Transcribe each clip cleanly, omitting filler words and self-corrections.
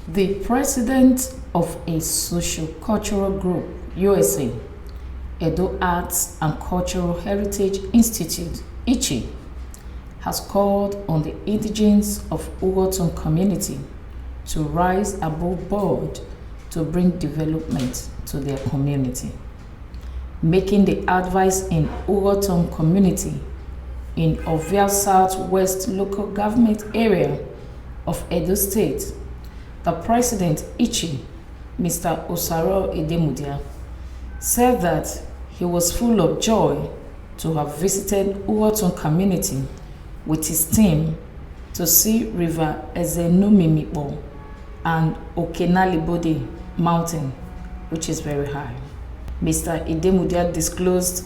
The president of a socio-cultural group, USA, Edo Arts and Cultural Heritage Institute, ICHI, has called on the indigents of Ugoton community to rise above board to bring development to their community, making the advice in Ugoton community in Ovia Southwest local government area of Edo State. The president, Ichi, Mr. Osaro Idemudia, said that he was full of joy to have visited Ugoton community with his team to see River Ezenumimipo and Okenalibode mountain, which is very high. Mr. Idemudia disclosed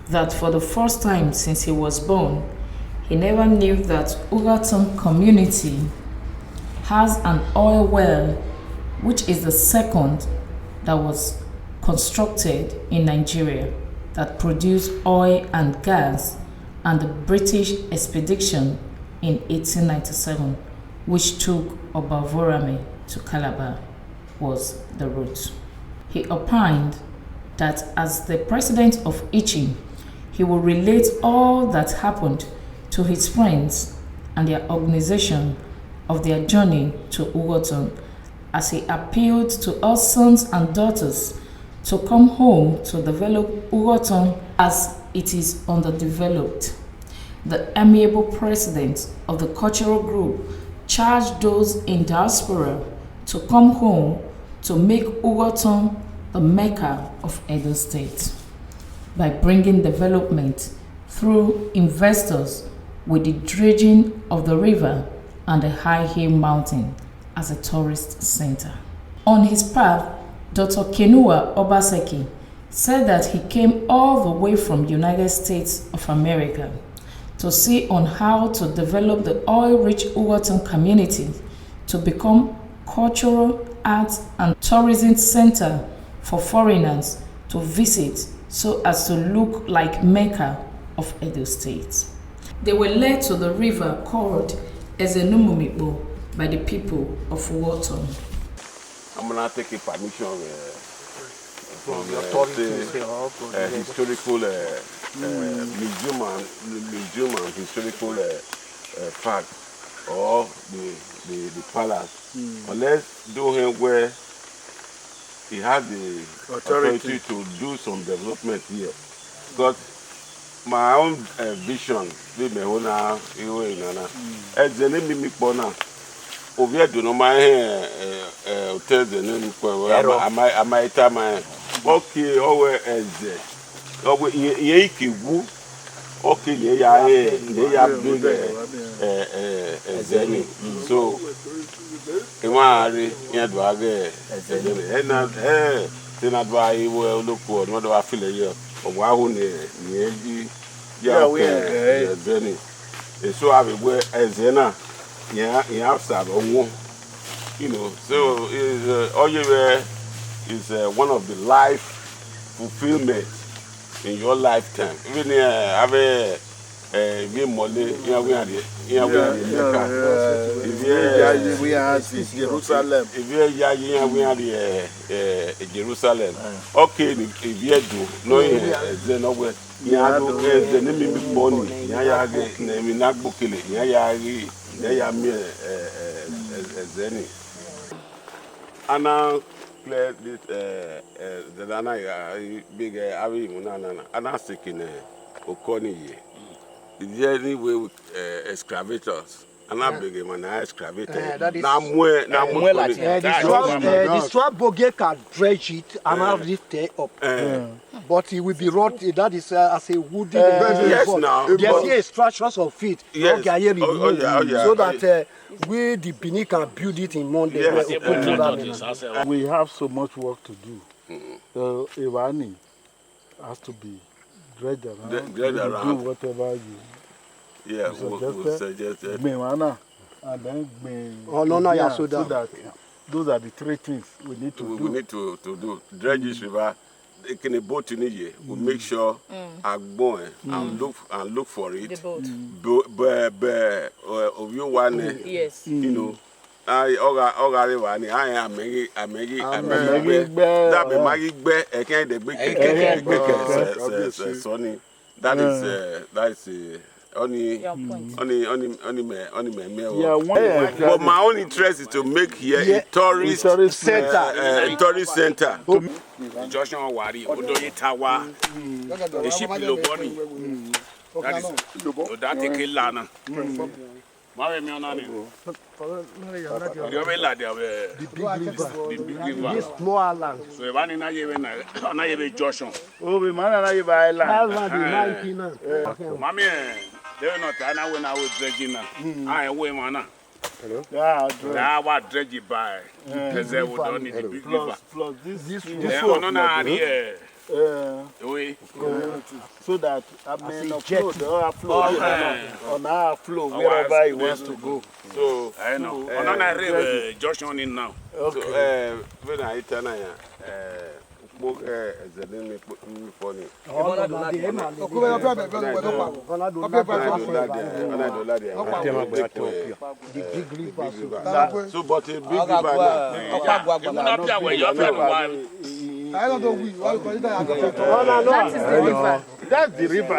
that for the first time since he was born, he never knew that Ugoton community has an oil well, which is the second that was constructed in Nigeria that produced oil and gas, and the British expedition in 1897, which took Obavorame to Calabar, was the route. He opined that as the president of Ichi, he will relate all that happened to his friends and their organization of their journey to Ugoton, as he appealed to all sons and daughters to come home to develop Ugoton as it is underdeveloped. The amiable president of the cultural group charged those in diaspora to come home to make Ugoton the Mecca of Edo State by bringing development through investors with the dredging of the river and the high hill mountain as a tourist center. On his path, Dr. Kenua Obaseki said that he came all the way from United States of America to see on how to develop the oil-rich Ugoton community to become cultural, arts, and tourism center for foreigners to visit so as to look like Mecca of Edo State. They were led to the river called Ezenumumipo by the people of Ugoton. I'm going to take a permission from the historical museum and historical park or the palace. Unless do him where he has the authority to do some development here. Because my own vision, we may own now, as the name Mipona, over do no my hotel the name I might tell my okay, over as over Yaki Woo, okay, they are big Zeni. So, Imari, Yadwage, and not then I will look for what do I feel a year of Wahoo, Zeni. So I will wear as Zena, outside or one, you know. So all you wear is one of the life fulfillment in your lifetime. Even have a money, we are Jerusalem. If we are Jerusalem. Okay, if you do, no, then nowhere. The name is money. Yayagi, name not bookily. Yayagi, they are mere Zeni. And now, clear this the Nana big Avi Munana, and I'm thinking Okoni. Is there any way with excavators? And I'm big man, I excavated. The swab boge can dredge it and I'll lift it up. But it will be rot, that is as a wooden. Yes, now. There's structures of feet. Yes. So that we, the Benin, can build it in Monday. Yes. We have so much work to do. So Ivani has to be dredged around. Do whatever you. Yeah, we'll suggest that. And then so that those are the three things we need to do. We need to do. Dredge this river. Taking a boat in here, we make sure Agbon and look for it. The boat. Of you one, yes. You know, I ogari wani I am megi that be magi gbe eken de gbe Sonny. That is only me. But my own interest is to make here a tourist center. Joshua Wari, Odoye Tawa, the ship Loboni. That is Odate Lana. Mare me onani. The big river. This small land. So Evani na yebe Joshua. Oh, we man na yebe island. Mami, they were not ana when I was dredging. I away mana. Yeah, I dredge by. Because they would only the big river. Plus this one here. So that I mean on our flow wherever he wants to go. So I know. On a river, Josh on in now. Okay. So when I tell you, book as a name funny. So but a big I don't know we. That's the river.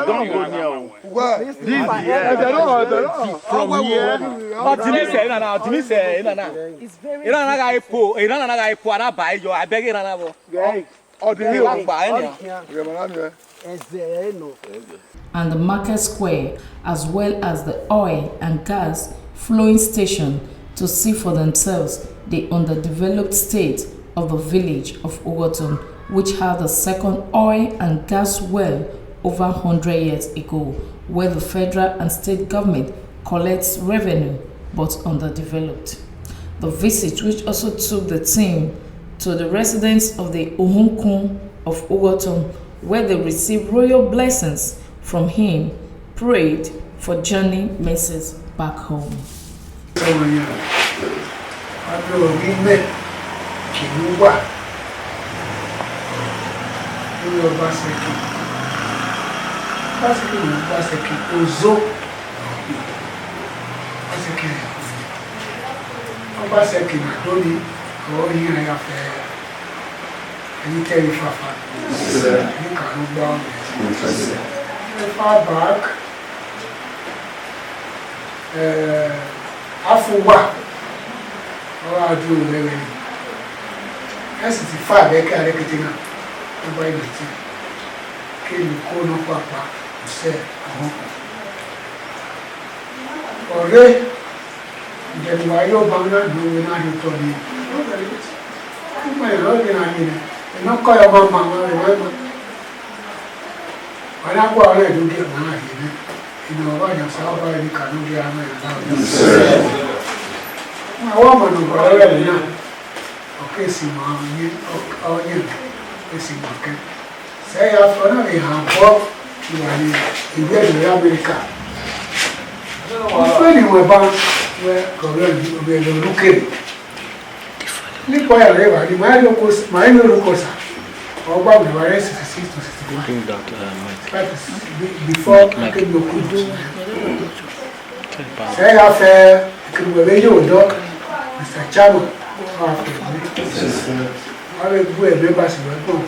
Don't go near. From here. And the market square, as well as the oil and gas flowing station, to see for themselves the underdeveloped state of the village of Ugoton, which had the second oil and gas well over 100 years ago, where the federal and state government collects revenue but underdeveloped. The visit, which also took the team to the residence of the Ohunkun of Ugoton, where they received royal blessings from him, prayed for journey messes back home. Afuwa ọ̀rọ̀ àjò rẹ̀ ẹ̀sì ti fà lẹ́kẹ́ àrẹ́kẹ́tẹ́ náà nígbà ìrètí kí ni kó ní pàpà ìṣẹ́ àwọn ọ̀rẹ́ ìjẹ̀lúwà yóò bá náà lórí náà ní tọ́ ní ọmọ ìrọ́lẹ̀ náà ní iná kọ́ ọmọ màmá rẹ̀ wẹ́gbẹ́ wọn á gbọ́ ọ̀rẹ́ ìdúdí ọ̀nà àyè ní ìnà ọ̀rọ̀ àjàsá ọba ẹni kànú bí àmọ́ ìlànà àwọn ọmọ nìkan ọ̀rẹ́ mi náà ọ̀kẹ́ sì máa ní ọ̀yẹ́ èsì mọ̀kẹ́ sẹ́yìn afọ náà ìhàn bọ́ ìwà ní ìwé ìlú Amẹ́ríkà ìfẹ́ ìwọ̀n bá wẹ́ ọ̀rẹ́ ìlú lókèrè nípa ẹ̀rọ ìwà ní máa ń lórúkọ sà ọgbà ìwà rẹ̀ 66 to 61 that is before akéwìlókù sẹ́yìn afẹ́ ìkìlúwẹ̀lẹ́ yóò dọ́ Mr. Chamo after me. I will go a member of the dog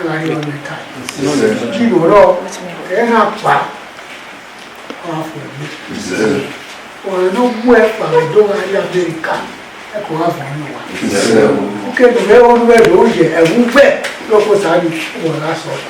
and I on the time. You know, and I'm back after me. Or no more for the dog I have very calm. I could have anyone. Okay, the very old way, oh, yeah, and move back. Look what I do. Well, that's all.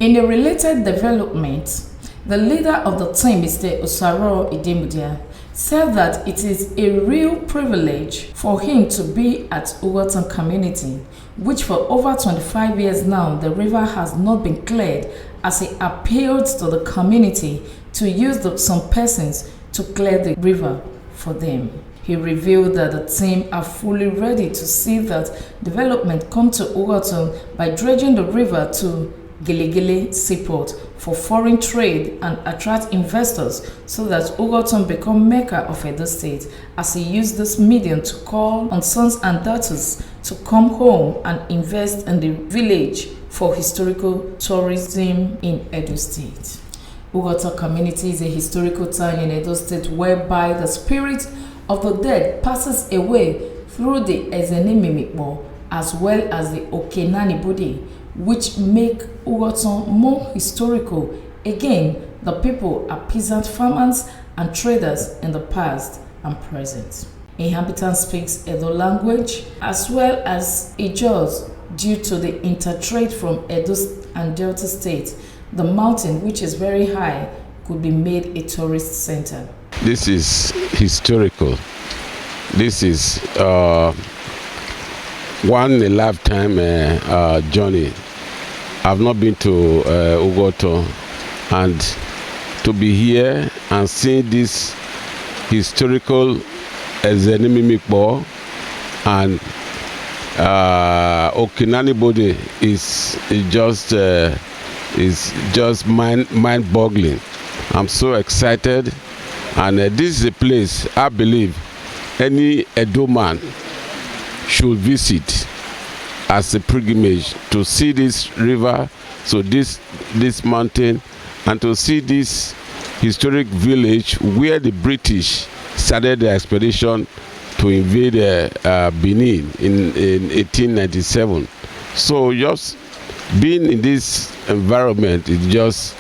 In a related development, the leader of the team, Mr. Osaro Idemudia, said that it is a real privilege for him to be at Ugoton community, which for over 25 years now the river has not been cleared, as he appealed to the community to use some persons to clear the river for them. He revealed that the team are fully ready to see that development come to Ugoton by dredging the river to Gelegele seaport for foreign trade and attract investors so that Ugoton become Mecca of Edo State, as he used this medium to call on sons and daughters to come home and invest in the village for historical tourism in Edo State. Ugoton community is a historical town in Edo State whereby the spirit of the dead passes away through the Ezenimimikbo as well as the Okenanibode, which make Ugoton more historical. Again, the people are peasant farmers and traders in the past and present. Inhabitants speak Edo language as well as Ijaws due to the intertrade from Edo and Delta State. The mountain, which is very high, could be made a tourist center. This is historical. This is one in a lifetime journey. I've not been to Ugoton, and to be here and see this historical Ezenimimikbo and Okenanibode is just mind-boggling. I'm so excited, and this is a place I believe any Edo man should visit as a pilgrimage, to see this river, so this mountain, and to see this historic village where the British started their expedition to invade Benin in 1897. So just being in this environment is just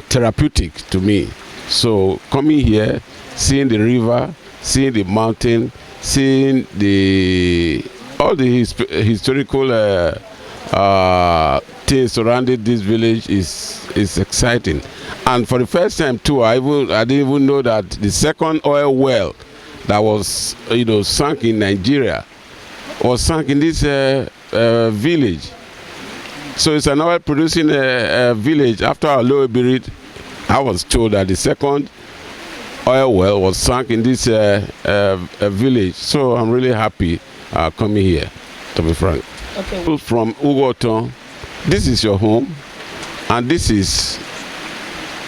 therapeutic to me. So coming here, seeing the river, seeing the mountain, seeing all the historical things surrounding this village is exciting. And for the first time too, I didn't even know that the second oil well that was sunk in Nigeria was sunk in this village. So it's an oil producing village. After our low buried, I was told that the second oil well was sunk in this village. So I'm really happy coming here, to be frank. Okay. From Ugoton, this is your home, and this is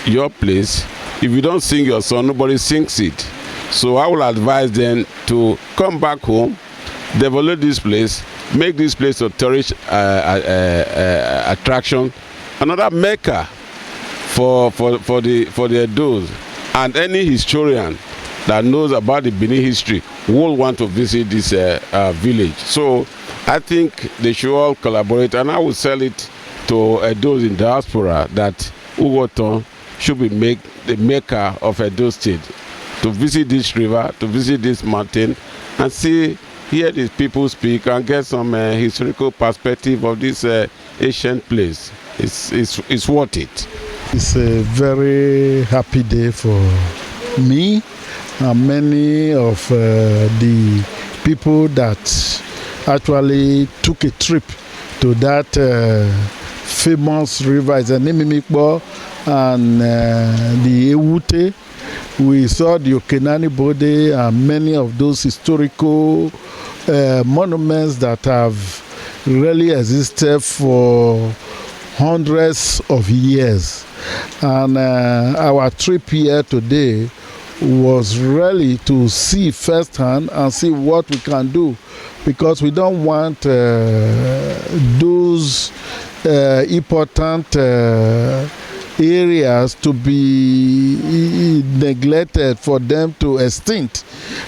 your place. If you don't sing your song, nobody sings it. So I will advise them to come back home, develop this place, make this place a tourist attraction, another Mecca for the Edos, and any historian that knows about the Benin history will want to visit this village. So I think they should all collaborate, and I will sell it to Edos in diaspora that Ugoton should be the Mecca of Edo State, to visit this river, to visit this mountain, and hear these people speak and get some historical perspective of this ancient place. It's worth it. It's a very happy day for me and many of the people that actually took a trip to that famous river, Ezenimimikbo, and the Ewute. We saw the Okenanibode and many of those historical monuments that have really existed for hundreds of years. And our trip here today was really to see firsthand and see what we can do, because we don't want those important areas to be neglected, for them to extinct,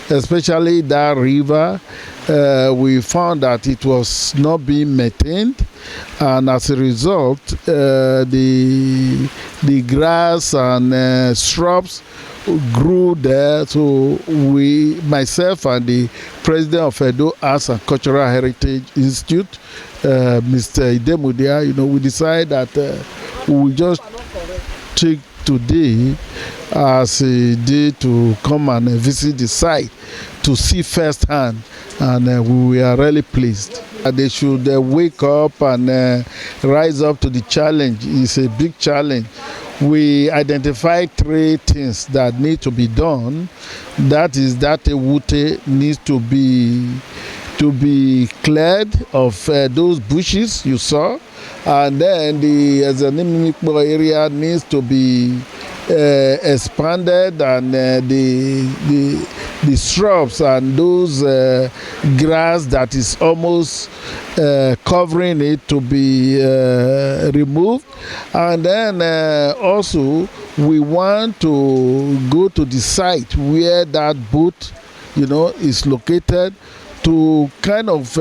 especially that river. We found that it was not being maintained, and as a result the grass and shrubs grew there. So myself and the president of Edo Arts and Cultural Heritage Institute, Mr. Idemudia, we decided that we will just take today as a day to come and visit the site to see firsthand, and we are really pleased. They should wake up and rise up to the challenge. It's a big challenge. We identified 3 things that need to be done. That is that a Wute needs to be cleared of those bushes you saw, and then the Ezanimikbo area needs to be expanded, and the shrubs and those grass that is almost covering it to be removed. And then also we want to go to the site where that boat is located, to kind of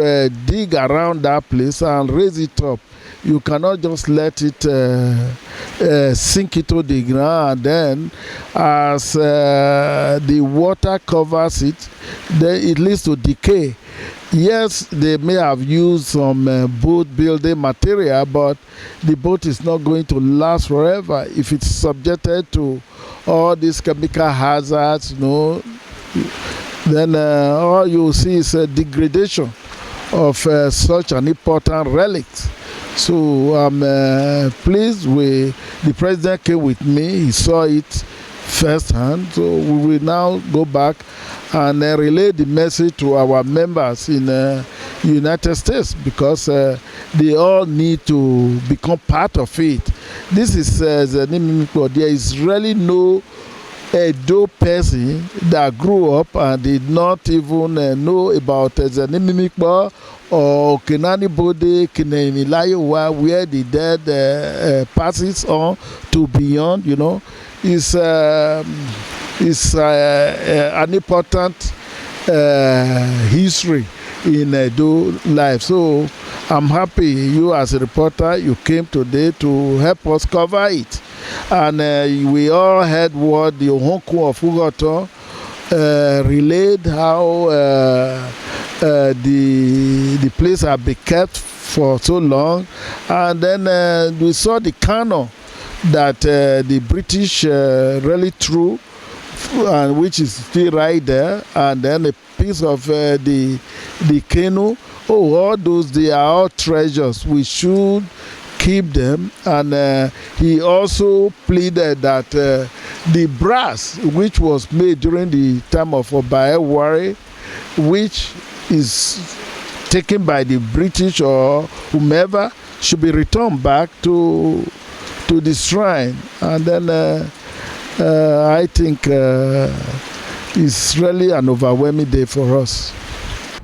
dig around that place and raise it up. You cannot just let it sink into the ground, and then as the water covers it, then it leads to decay. Yes, they may have used some boat building material, but the boat is not going to last forever if it's subjected to all these chemical hazards. Then all you see is a degradation of such an important relic. So I'm pleased the president came with me. He saw it firsthand. So we will now go back and relay the message to our members in the United States, because they all need to become part of it. This is there is really no Edo person that grew up and did not even know about Zanimimikbo or Kenanibode, Kenenilayowa, where the dead passes on to beyond. Is an important history in Edo life. So I'm happy you as a reporter, you came today to help us cover it. And we all heard what the Ohonku of Ugoton relayed, how the place had been kept for so long. And then we saw the canoe that the British really threw, and which is still right there, and then a piece of the canoe. All those, they are all treasures. We should keep them. And he also pleaded that the brass which was made during the time of Obaewari, which is taken by the British or whomever, should be returned back to the shrine. And then I think it's really an overwhelming day for us.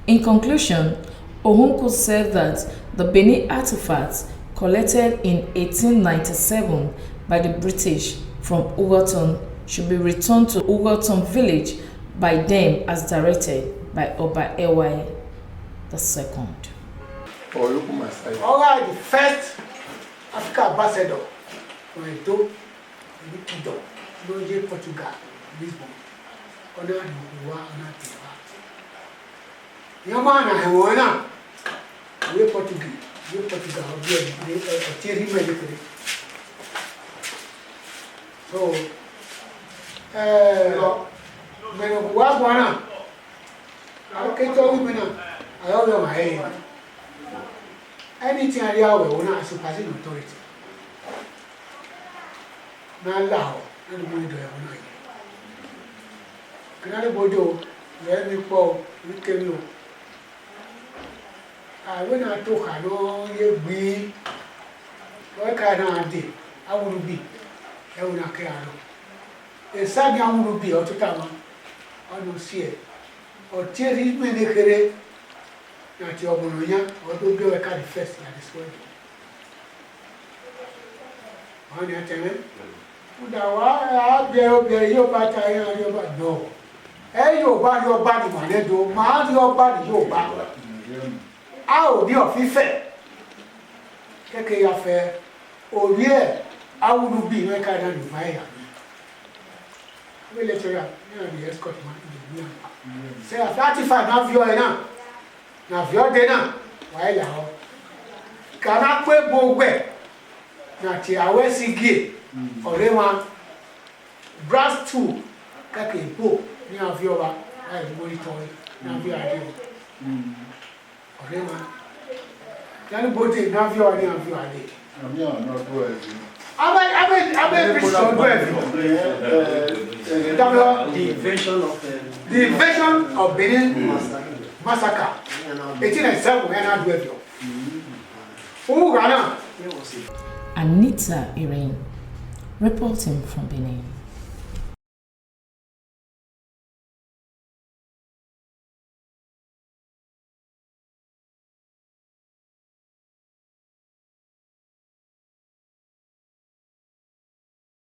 In conclusion, Ohunku said that the Benin artifacts collected in 1897 by the British from Ugoton should be returned to Ugoton village by them as directed by Oba Ewai II. All right, the first African ambassador from Edo, Kingdom, Portugal, Lisbon. Yamana, we Portugal, so, anything I will as a passing authority. Now, allow and we do it. Can I bodo? Let me go. We can look. When I talk, I know you be. What kind of day? I will be. I will not care. A sad young will be out of town. I don't see it. Or tear his many. Not your Bonoya, or do go a kind of fest like this way. On your tenant? I'll be your body, no. Hey, your body, my little man, your body, your body. I'll be of fair. Take your fair. Oh, yeah, I would be my kind of fire. We let you the escort man. Say a 35 now view now. Now view dinner. Why now? Can I put both way? Now tia we sige. Orema brass 2 kake po ni avio ba ai monitor na view ade. Orema. Can both na view ade na view ade. Ami no do e. Abe Christian do The invasion of Benin massacre. 1897 when I do it. Who Ghana? Anita Irene, reporting from Benin.